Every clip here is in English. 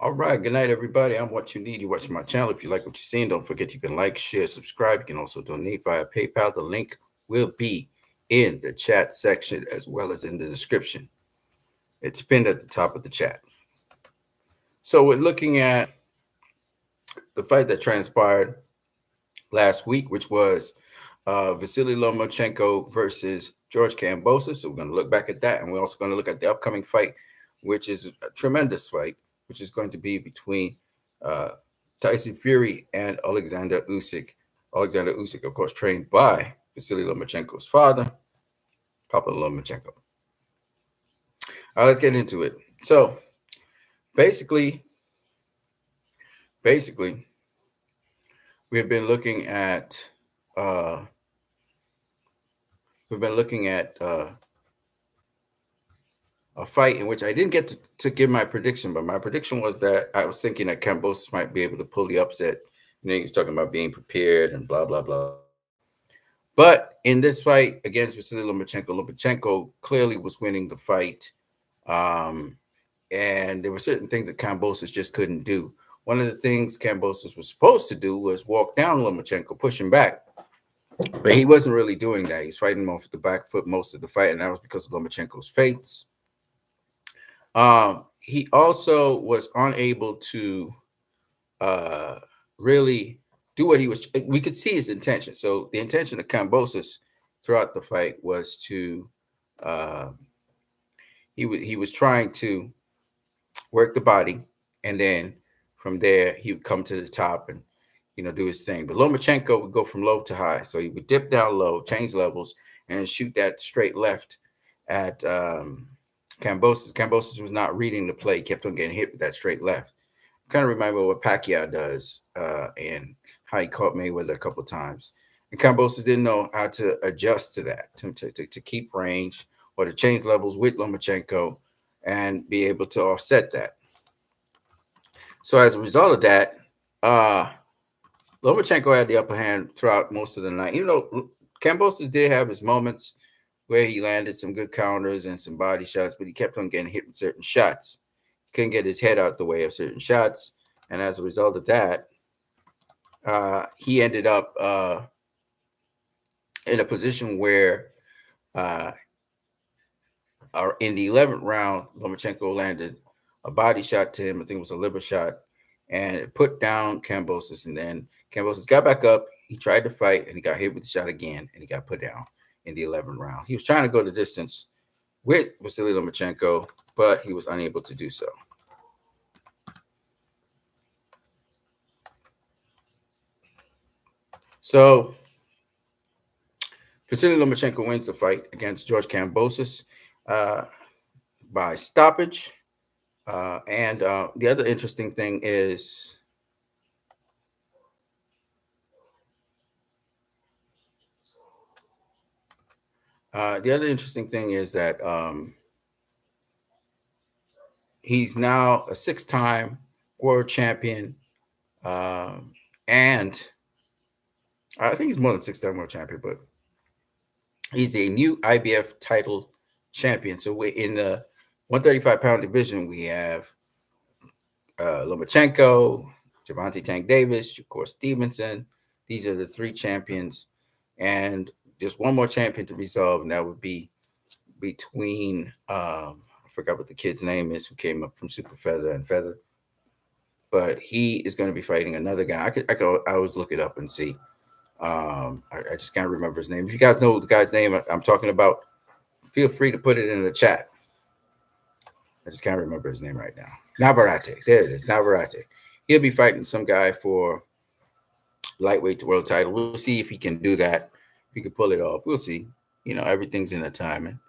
All right. Good night, everybody. I'm What You Need. You're watching my channel. If you like what you're seeing, don't forget you can like, share, subscribe. You can also donate via PayPal. The link will be in the chat section as well as in the description. It's pinned at the top of the chat. So we're looking at the fight that transpired last week, which was Vasily Lomachenko versus George Kambosos. So we're going to look back at that, and we're also going to look at the upcoming fight, which is a tremendous fight, which is going to be between uh, Tyson Fury and Alexander Usyk. Alexander Usyk, of course, trained by Vasily Lomachenko's father, Papa Lomachenko. All right, let's get into it. So basically, basically, we've been looking at uh, we've been looking at a fight in which I didn't get to give my prediction, but my prediction was that I was thinking that Kambosos might be able to pull the upset. He was talking about being prepared and blah blah blah. But in this fight against Vasily Lomachenko, Lomachenko clearly was winning the fight, um, and there were certain things that Kambosos just couldn't do. One of the things Kambosos was supposed to do was walk down Lomachenko, push him back, but he wasn't really doing that. He was fighting him off the back foot most of the fight, and that was because of Lomachenko's feints. He also was unable to really do what he was. We could see his intention. So the intention of Kambosos throughout the fight was to uh, he was trying to work the body, and then from there he would come to the top and do his thing. But Lomachenko would go from low to high, so he would dip down low, change levels, and shoot that straight left at Kambosos. Kambosos was not reading the play; he kept on getting hit with that straight left. Kind of remind me of what Pacquiao does and how he caught Mayweather a couple of times. And Kambosos didn't know how to adjust to that, to keep range or to change levels with Lomachenko and be able to offset that. So as a result of that, Lomachenko had the upper hand throughout most of the night. Kambosos did have his moments where he landed some good counters and some body shots, but he kept on getting hit with certain shots. Couldn't get his head out the way of certain shots, and as a result of that, he ended up in a position where in the 11th round, Lomachenko landed a body shot to him. I think it was a liver shot, and it put down Kambosos. And then Kambosos got back up. He tried to fight, and he got hit with the shot again, and he got put down in the 11th round. He was trying to go the distance with Vasily Lomachenko, but he was unable to do so. So Vasily Lomachenko wins the fight against George Kambosos by stoppage. And the other interesting thing is that he's now a six-time world champion, and I think he's more than six-time world champion, but he's a new IBF title champion. So we're in the 135-pound division. We have Lomachenko, Gervonta Tank Davis, Shakur Stevenson. These are the three champions, and just one more champion to resolve, and that would be between I forgot what the kid's name is who came up from Super Feather and Feather, but he is going to be fighting another guy. I always look it up and see. I just can't remember his name. If you guys know the guy's name I'm talking about, feel free to put it in the chat. I just can't remember his name right now. Navarrete. There it is. Navarrete. He'll be fighting some guy for lightweight world title. We'll see if he can do that. If he can pull it off. We'll see. Everything's in the timing.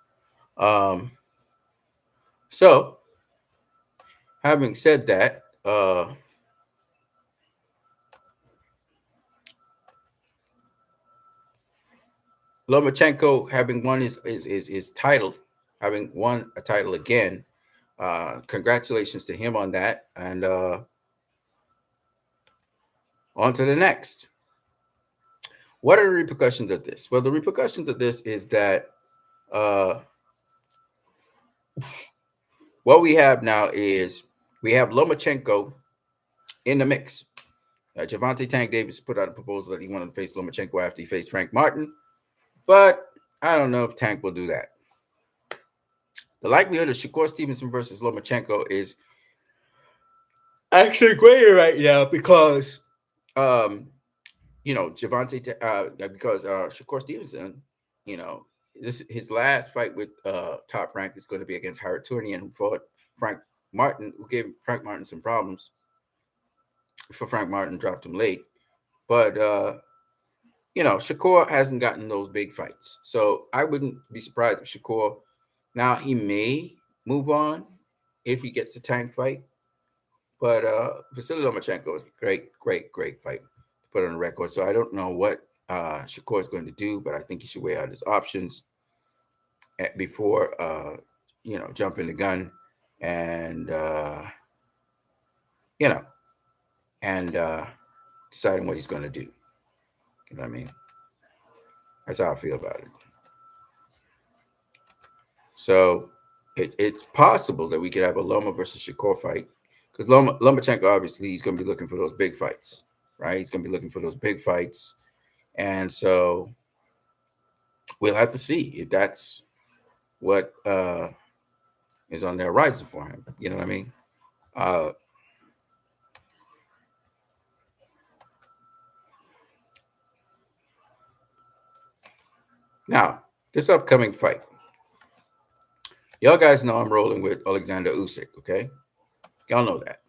So, having said that, Lomachenko having won his title, having won a title again. Congratulations to him on that. And on to the next. What are the repercussions of this? Well, the repercussions of this is that what we have now is We have Lomachenko in the mix. Javante Tank Davis put out a proposal that he wanted to face Lomachenko after he faced Frank Martin, but I don't know if Tank will do that. The likelihood of Shakur Stevenson versus Lomachenko is actually greater right now because, um, because Shakur Stevenson, you know, this his last fight with Top Rank is going to be against Howard Tournian, who fought Frank Martin, who gave Frank Martin some problems before Frank Martin dropped him late. But Shakur hasn't gotten those big fights, so I wouldn't be surprised if Shakur now he may move on if he gets a Tank fight. But Vasily Lomachenko is a great, great, great fight to put on the record. So I don't know what Shakur is going to do, but I think he should weigh out his options before jumping the gun and you know and deciding what he's going to do. You know what I mean? That's how I feel about it. So it's possible that we could have a Loma versus Shakur fight because Lomachenko obviously he's going to be looking for those big fights, right? He's going to be looking for those big fights, and so we'll have to see if that's what is on the horizon for him. You know what I mean? Uh, Now, this upcoming fight, y'all guys know I'm rolling with Alexander Usyk. Okay, y'all know that.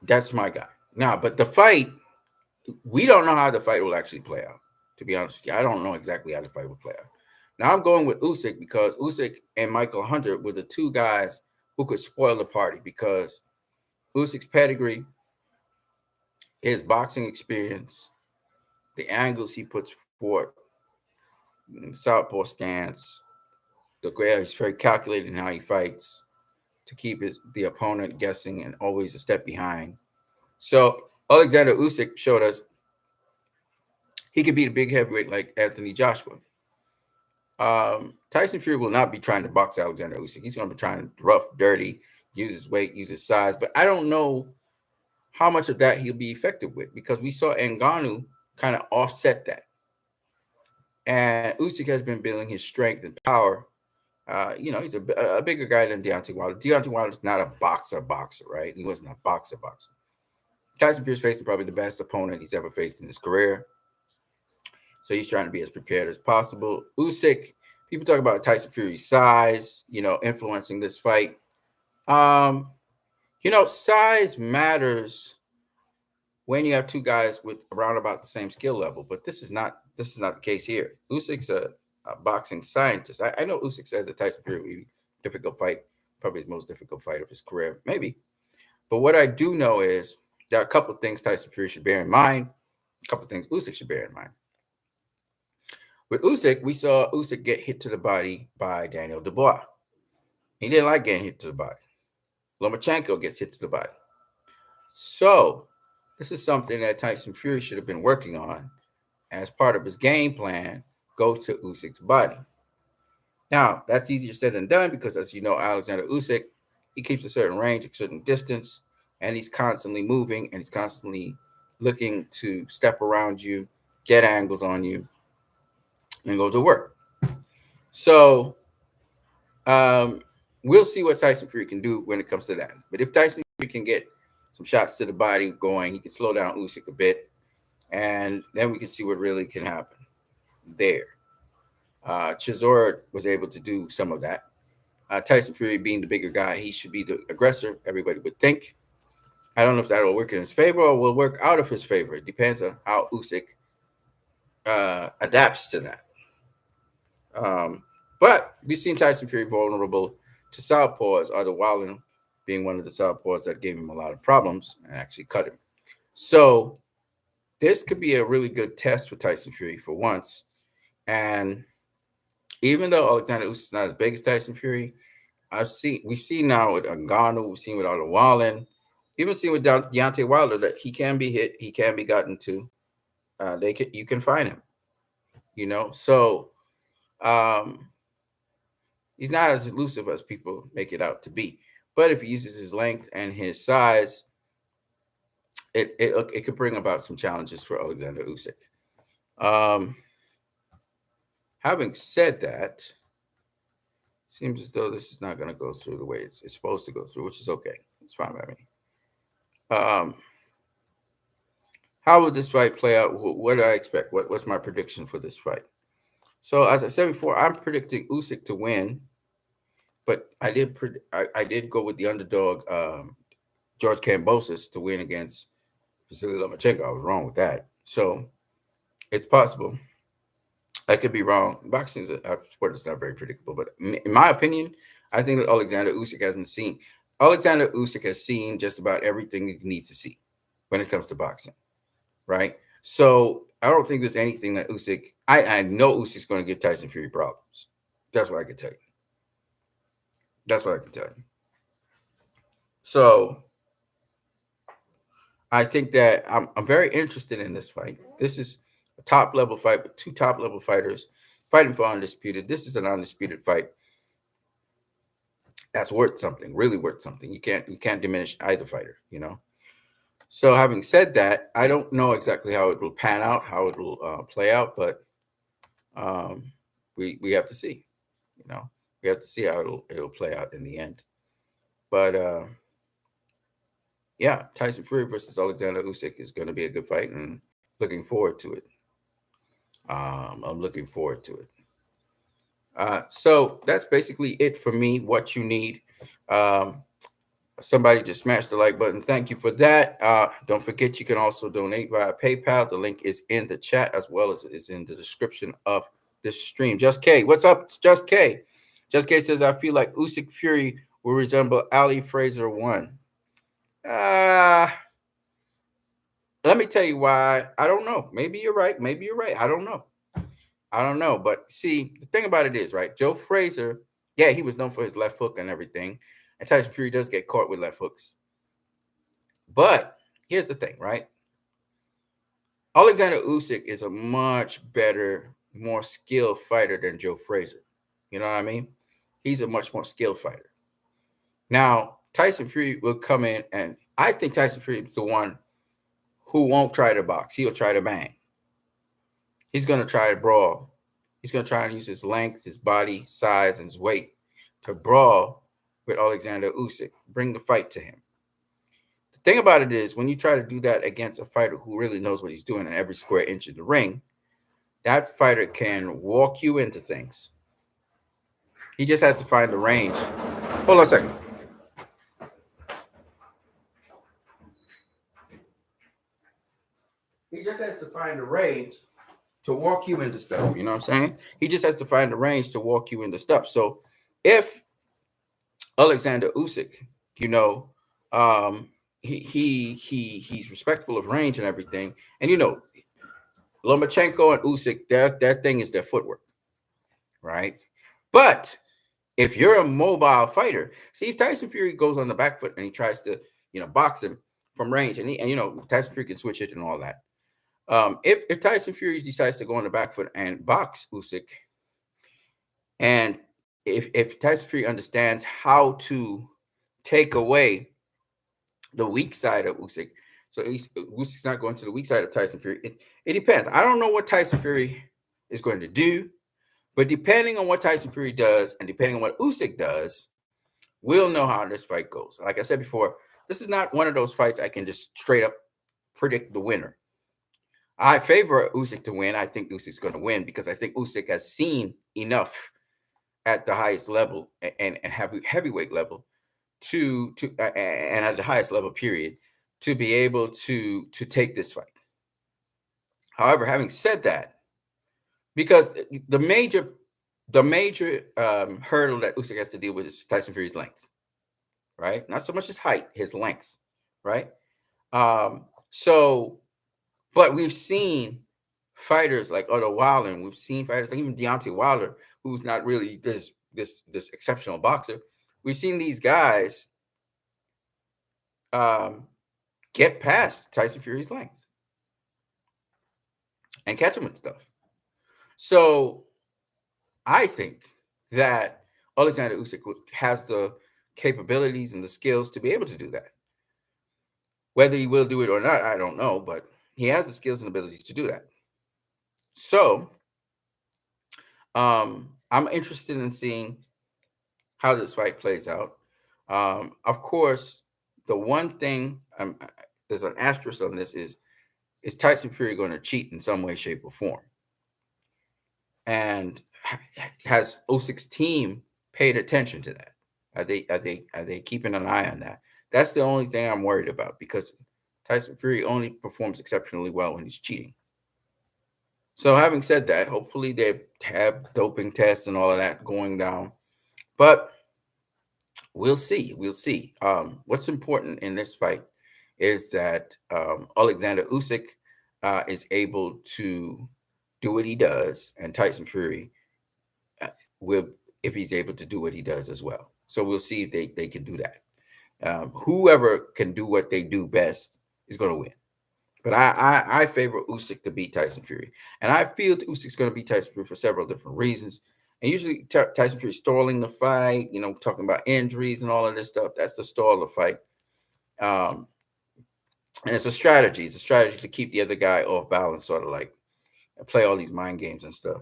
That's my guy. Now, but the fight, we don't know how the fight will actually play out. To be honest with you, I don't know exactly how the fight will play out. Now, I'm going with Usyk because Usyk and Michael Hunter were the two guys who could spoil the party because Usyk's pedigree, his boxing experience, the angles he puts forth, the southpaw stance, the way he's very calculated in how he fights to keep the opponent guessing and always a step behind. So Alexander Usyk showed us he could beat a big heavyweight like Anthony Joshua. Tyson Fury will not be trying to box Alexander Usyk. He's going to be trying rough, dirty, use his weight, use his size. But I don't know how much of that he'll be effective with because we saw Ngannou kind of offset that. And Usyk has been building his strength and power. He's a bigger guy than Deontay Wilder. Deontay Wilder's not a boxer, right? He wasn't a boxer. Tyson Fury's facing probably the best opponent he's ever faced in his career. So he's trying to be as prepared as possible. Usyk, people talk about Tyson Fury's size, influencing this fight. Size matters when you have two guys with around about the same skill level, but this is not the case here. Usyk's a boxing scientist. I know Usyk says that Tyson Fury will be a difficult fight, probably his most difficult fight of his career, maybe. But what I do know is there are a couple of things Tyson Fury should bear in mind, a couple of things Usyk should bear in mind. With Usyk, we saw Usyk get hit to the body by Daniel Dubois. He didn't like getting hit to the body. Lomachenko gets hit to the body. So this is something that Tyson Fury should have been working on as part of his game plan, go to Usyk's body. Now, that's easier said than done because, as you know, Alexander Usyk, he keeps a certain range, a certain distance, and he's constantly moving and he's constantly looking to step around you, get angles on you, and go to work. So we'll see what Tyson Fury can do when it comes to that. But if Tyson Fury can get some shots to the body going, he can slow down Usyk a bit, and then we can see what really can happen there. Chisora was able to do some of that. Tyson Fury being the bigger guy, he should be the aggressor, everybody would think. I don't know if that will work in his favor or will work out of his favor. It depends on how Usyk adapts to that. But we've seen Tyson Fury vulnerable to southpaws, Otto Wallen being one of the southpaws that gave him a lot of problems and actually cut him. So this could be a really good test for Tyson Fury for once. And even though Alexander Usyk is not as big as Tyson Fury, we've seen now with Ngannou, we've seen with Otto Wallen, even seen with Deontay Wilder that he can be hit, he can be gotten to. You can find him. So He's not as elusive as people make it out to be. But if he uses his length and his size, it could bring about some challenges for Alexander Usyk. Um, Having said that, seems as though this is not going to go through the way it's supposed to go through, which is okay. It's fine by me. How will this fight play out? What do I expect? What's my prediction for this fight? So, as I said before, I'm predicting Usyk to win, but I did go with the underdog, George Kambosos, to win against Vasily Lomachenko. I was wrong with that. So, it's possible. I could be wrong. Boxing is a sport that's not very predictable, but in my opinion, I think that Alexander Usyk has seen just about everything he needs to see when it comes to boxing, right? So I don't think there's anything that Usyk. I know Usyk's going to give Tyson Fury problems. That's what I can tell you. That's what I can tell you. So I think that I'm very interested in this fight. This is a top level fight with two top level fighters fighting for undisputed. This is an undisputed fight that's worth something, really worth something. You can't diminish either fighter, you know. So having said that, I don't know exactly how it will pan out, how it will play out, but we have to see. You know, we have to see how it'll play out in the end. But yeah, Tyson Fury versus Alexander Usyk is going to be a good fight, and looking forward to it. I'm looking forward to it. So that's basically it for me. What you need. Somebody just smash the like button. Thank you for that. Don't forget you can also donate via PayPal. The link is in the chat as well as it is in the description of this stream. Just K, what's up? It's Just K. Just K says I feel like Usyk Fury will resemble Ali Fraser 1. Let me tell you why. I don't know. Maybe you're right. Maybe you're right. I don't know. But see, the thing about it is, right? Joe Fraser, yeah, he was known for his left hook and everything. And Tyson Fury does get caught with left hooks. But here's the thing, right? Alexander Usyk is a much better, more skilled fighter than Joe Fraser. You know what I mean? He's a much more skilled fighter. Now, Tyson Fury will come in, and I think Tyson Fury is the one who won't try to box. He'll try to bang. He's going to try to brawl. He's going to try and use his length, his body size, and his weight to brawl with Alexander Usyk. Bring the fight to him. The thing about it is, when you try to do that against a fighter who really knows what he's doing in every square inch of the ring, that fighter can walk you into things. He just has to find the range. Hold on a second. He just has to find the range to walk you into stuff. You know what I'm saying? He just has to find the range to walk you into stuff. So if Alexander Usyk, you know, he's respectful of range and everything, and you know, Lomachenko and Usyk, their thing is their footwork, right? But if you're a mobile fighter, see if Tyson Fury goes on the back foot and he tries to, you know, box him from range, and you know, Tyson Fury can switch it and all that. If Tyson Fury decides to go on the back foot and box Usyk, and if Tyson Fury understands how to take away the weak side of Usyk, so Usyk's not going to the weak side of Tyson Fury. It depends. I don't know what Tyson Fury is going to do, but depending on what Tyson Fury does and depending on what Usyk does, we'll know how this fight goes. Like I said before, this is not one of those fights I can just straight up predict the winner. I favor Usyk to win. I think Usyk's going to win because I think Usyk has seen enough at the highest level and heavyweight level to and at the highest level period to be able to take this fight. However, having said that, because the major hurdle that Usyk has to deal with is Tyson Fury's length, right? Not so much his height, his length, right? But we've seen fighters like Otto Wilder, and we've seen fighters like even Deontay Wilder, who's not really this exceptional boxer. We've seen these guys get past Tyson Fury's length and catch him with stuff. So I think that Alexander Usyk has the capabilities and the skills to be able to do that. Whether he will do it or not, I don't know, but he has the skills and abilities to do that. So, I'm interested in seeing how this fight plays out. Of course, the one thing there's an asterisk on this is Tyson Fury going to cheat in some way, shape, or form? And has Usyk's team paid attention to that? Are they keeping an eye on that? That's the only thing I'm worried about because Tyson Fury only performs exceptionally well when he's cheating. So having said that, hopefully they have doping tests and all of that going down. But we'll see. We'll see. What's important in this fight is that Alexander Usyk is able to do what he does, and Tyson Fury will, if he's able to do what he does as well. So we'll see if they can do that. Whoever can do what they do best is going to win. But I favor Usyk to beat Tyson Fury, and I feel Usyk's going to beat Tyson Fury for several different reasons. And usually Tyson Fury stalling the fight, talking about injuries and all of this stuff. That's the stall of the fight. Um, and it's a strategy. It's a strategy to keep the other guy off balance, sort of like play all these mind games and stuff.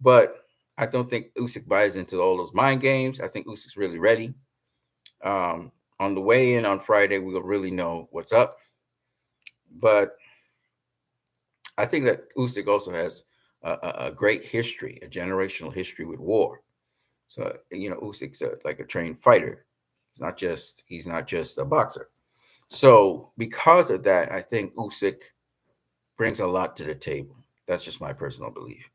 But I don't think Usyk buys into all those mind games. I think Usyk's really ready. On the way in on Friday, we'll really know what's up. But I think that Usyk also has a great history, a generational history with war. So Usyk's like a trained fighter. He's not just a boxer. So because of that, I think Usyk brings a lot to the table. That's just my personal belief.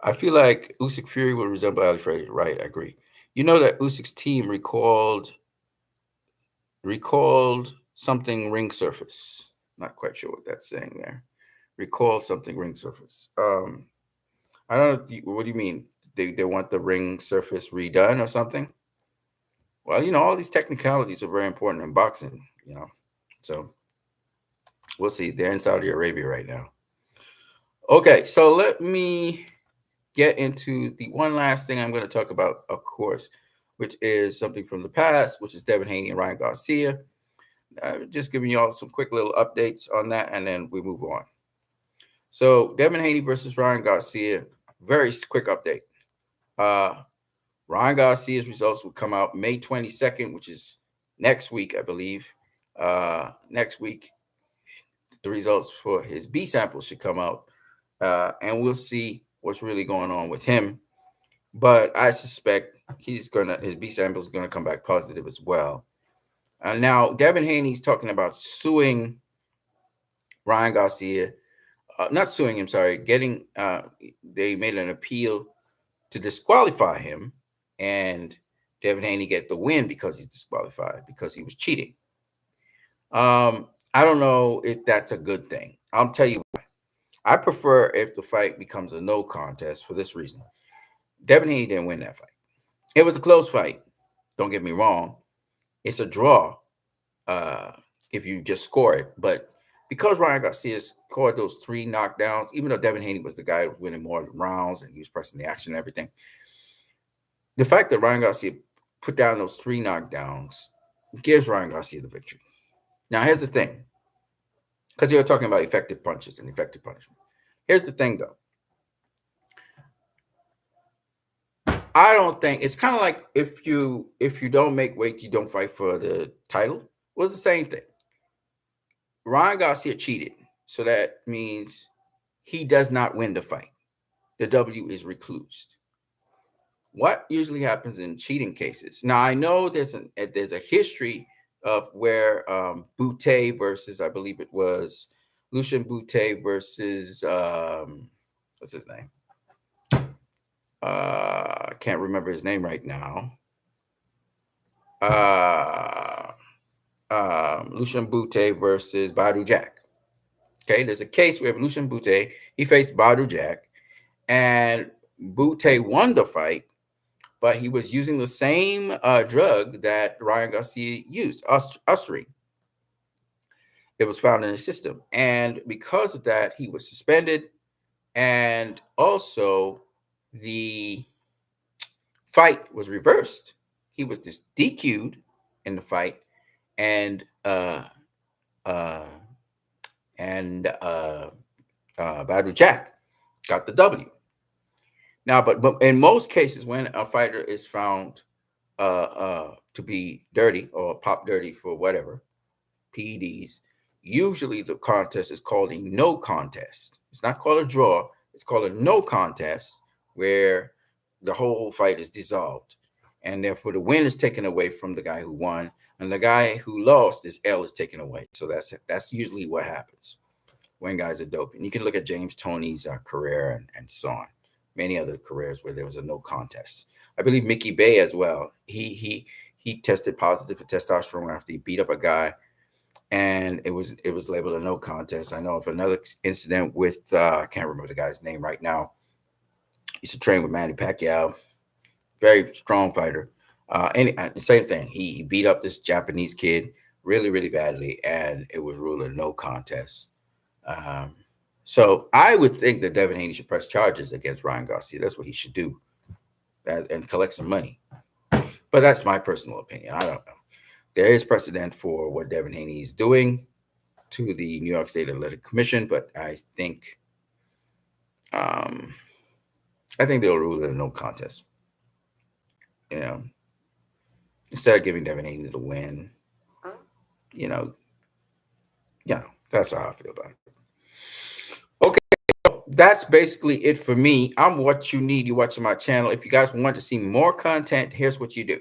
I feel like Usyk Fury will resemble Ali Frazier. Right, I agree. You know that Usyk's team recalled something ring surface. Not quite sure what that's saying there. Recalled something ring surface. I don't know. What do you mean? They want the ring surface redone or something? Well, all these technicalities are very important in boxing. So we'll see. They're in Saudi Arabia right now. Okay, so let me get into the one last thing I'm going to talk about, of course, which is something from the past, which is Devin Haney and Ryan Garcia. Just giving you all some quick little updates on that, and then we move on. So Devin Haney versus Ryan Garcia, very quick update. Ryan Garcia's results will come out May 22nd, which is next week, I believe. Next week, the results for his B samples should come out, and we'll see what's really going on with him. But I suspect his B sample is gonna come back positive as well. Now, Devin Haney's talking about suing Ryan Garcia, not suing him, sorry, they made an appeal to disqualify him, and Devin Haney get the win because he's disqualified because he was cheating. I don't know if that's a good thing. I'll tell you why. I prefer if the fight becomes a no contest for this reason. Devin Haney didn't win that fight. It was a close fight. Don't get me wrong. It's a draw if you just score it. But because Ryan Garcia scored those 3 knockdowns, even though Devin Haney was the guy who was winning more rounds and he was pressing the action and everything, the fact that Ryan Garcia put down those 3 knockdowns gives Ryan Garcia the victory. Now, here's the thing, because you're talking about effective punches and effective punishment. Here's the thing, though. I don't think it's kind of like if you don't make weight, you don't fight for the title. Well, it's the same thing. Ryan Garcia cheated, so that means he does not win the fight. The W is reclused. What usually happens in cheating cases? Now I know there's a history of where Boutte versus, I believe it was Lucian Boutte versus what's his name? I can't remember his name right now. Lucian Boutte versus Badu Jack. Okay, there's a case where Lucian Boutte, he faced Badu Jack, and Boutte won the fight, but he was using the same drug that Ryan Garcia used, Usry. It was found in his system, and because of that, he was suspended, and also the fight was reversed. He was just DQ'd in the fight, and uh, Badru Jack got the W. Now, but in most cases, when a fighter is found to be dirty or pop dirty for whatever PEDs, usually the contest is called a no contest. It's not called a draw. It's called a no contest, where the whole fight is dissolved, and therefore the win is taken away from the guy who won, and the guy who lost, his L is taken away. So that's usually what happens when guys are doping. You can look at James Toney's career and so on, many other careers where there was a no contest. I believe Mickey Bay as well. He tested positive for testosterone after he beat up a guy, and it was labeled a no contest. I know of another incident with I can't remember the guy's name right now. He used to train with Manny Pacquiao, very strong fighter. Same thing. He beat up this Japanese kid really, really badly, and it was ruled a no contest. Um, so I would think that Devin Haney should press charges against Ryan Garcia. That's what he should do, and collect some money. But that's my personal opinion. I don't know. There is precedent for what Devin Haney is doing to the New York State Athletic Commission, but um, I think they'll rule it a no contest. You know, instead of giving Devin Haney the win, you know, that's how I feel about it. Okay, that's basically it for me. I'm what you need. You're watching my channel. If you guys want to see more content, here's what you do.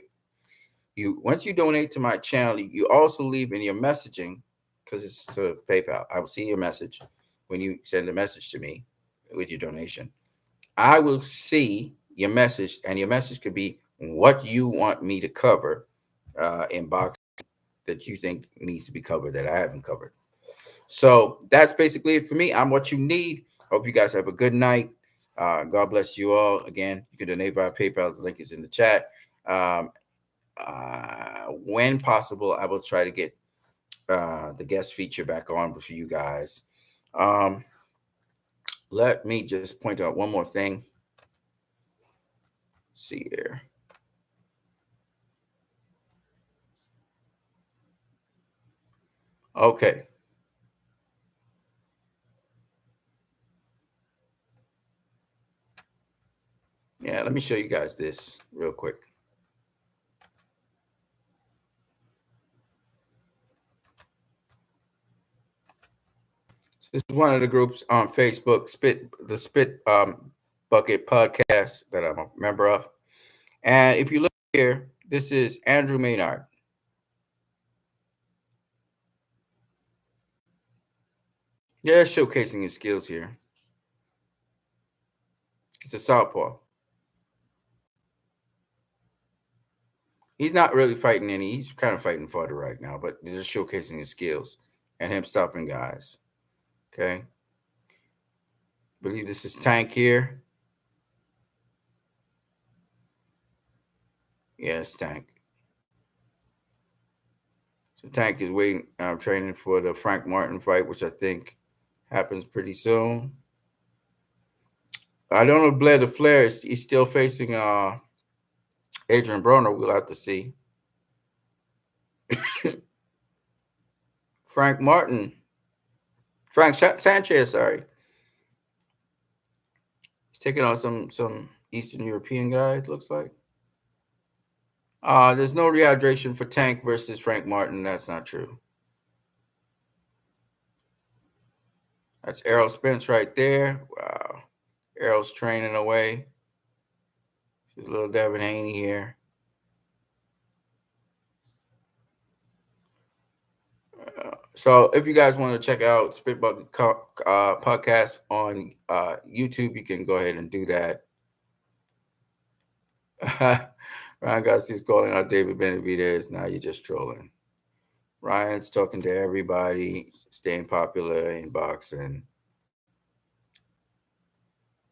Once you donate to my channel, you also leave in your messaging, because it's to PayPal. I will see your message when you send a message to me with your donation. I will see your message, and your message could be what you want me to cover in box that you think needs to be covered that I haven't covered. So that's basically it for me. I'm what you need. Hope you guys have a good night. God bless you all. Again, you can donate via PayPal. The link is in the chat. When possible, I will try to get the guest feature back on for you guys. Let me just point out one more thing. Let's see here. Okay. Yeah, let me show you guys this real quick. This is one of the groups on Facebook, the Spit Bucket Podcast, that I'm a member of. And if you look here, this is Andrew Maynard. Yeah, showcasing his skills here. It's a southpaw. He's not really fighting any. He's kind of fighting fodder right now, but just showcasing his skills and him stopping guys. Okay. Believe this is Tank here. Yes, Tank. So Tank is waiting, training for the Frank Martin fight, which I think happens pretty soon. I don't know if Blair the Flair he's still facing Adrian Broner. We'll have to see. Frank Martin. Frank Sanchez, sorry. He's taking on some Eastern European guy, it looks like. There's no rehydration for Tank versus Frank Martin. That's not true. That's Errol Spence right there. Wow. Errol's training away. There's little Devin Haney here. So if you guys want to check out Spitbug podcast on YouTube, you can go ahead and do that. Ryan Garcia's calling out David Benavidez. Now you're just trolling. Ryan's talking to everybody, staying popular in boxing.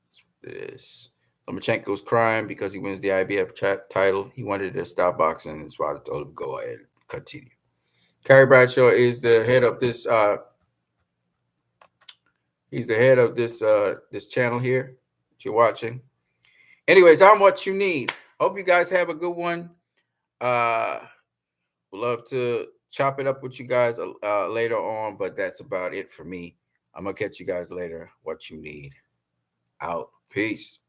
That's what it is. Lomachenko's crying because he wins the IBF title. He wanted to stop boxing, and his father told him, go ahead, continue. Kerry Bradshaw is the head of this. He's the head of this channel here that you're watching. Anyways, I'm what you need. Hope you guys have a good one. Uh, would love to chop it up with you guys later on, but that's about it for me. I'm gonna catch you guys later. What you need. Out. Peace.